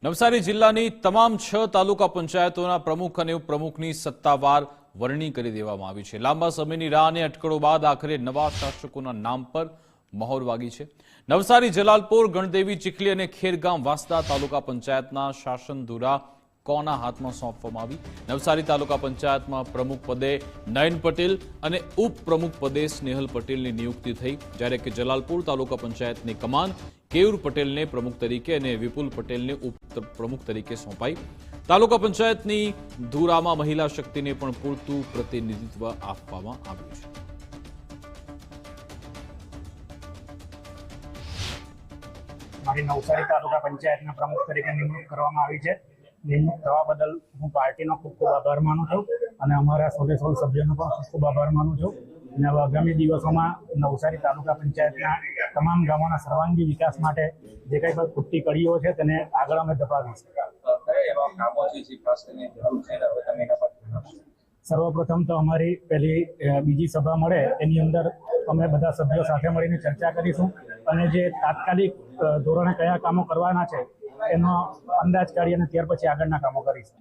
નવસારી જિલ્લાની તમામ 6 તાલુકા પંચાયતોના પ્રમુખ અને ઉપપ્રમુખની સત્તાવાર વરણી કરી દેવામાં આવી છે। લાંબા સમયની રાહ અને અટકળો બાદ આખરે નવા શાસકોના નામ પર મહોર વાગી છે। નવસારી, જલાલપોર, ગણદેવી, ચીખલી અને ખેરગામ વાંસદા તાલુકા પંચાયતના શાસન ધુરા કોના હાથમાં સોંપવામાં આવી। નવસારી તાલુકા પંચાયતમાં પ્રમુખ પદે નયન પટેલ અને ઉપપ્રમુખ પદે સ્નેહલ પટેલની નિયુક્તિ થઈ, જ્યારે કે જલાલપુર તાલુકા પંચાયતની કમાન કેયુર પટેલને પ્રમુખ તરીકે અને વિપુલ પટેલને ઉપપ્રમુખ તરીકે સોંપાઈ। તાલુકા પંચાયતની ધુરામાં મહિલા શક્તિને પણ પૂરતું પ્રતિનિધિત્વ આપવામાં આવ્યું છે। મારી નવસારી તાલુકા પંચાયતના પ્રમુખ તરીકે નિમણૂક કરવામાં આવી છે। નિમણૂક થવા બદલ હું પાર્ટીનો ખૂબ ખૂબ આભાર માનું છું અને અમારા 16 સભ્યોનો પણ ખૂબ ખૂબ આભાર માનું છું। અને હવે આગામી દિવસોમાં નવસારી તાલુકા પંચાયતના તમામ ગામોના સર્વાંગી વિકાસ માટે જે કંઈ પણ ખૂટતી કડીઓ છે તેને આગળ અમે ધપાવીશું। સર્વપ્રથમ તો અમારી બીજી સભા મળે એની અંદર અમે બધા સભ્યો સાથે મળીને ચર્ચા કરીશું અને જે તાત્કાલિક ધોરણે કયા કામો કરવાના છે એનો અંદાજ કાઢી અને ત્યાર પછી આગળના કામો કરીશું।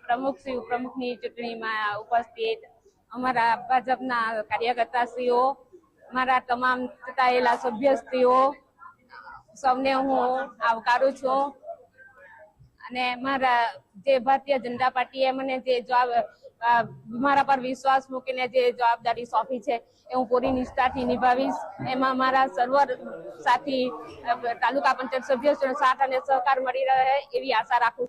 પ્રમુખ શ્રી ઉપપ્રમુખની ચૂંટણીમાં ઉપસ્થિત અમારા ભાજપના કાર્યકર્તાશ્રીઓ, મારા તમામ ચૂંટાયેલા સભ્યશ્રીઓ, સૌને હું આવકારું છું અને મારા જે ભારતીય જનતા પાર્ટીએ મને જે મારા પર વિશ્વાસ મૂકીને જે જવાબદારી સોંપી છે એ હું પૂરી નિષ્ઠાથી નિભાવીશ। એમાં મારા સર્વ સાથી તાલુકા પંચાયત સભ્યો સાથ અને સહકાર મળી રહે એવી આશા રાખું।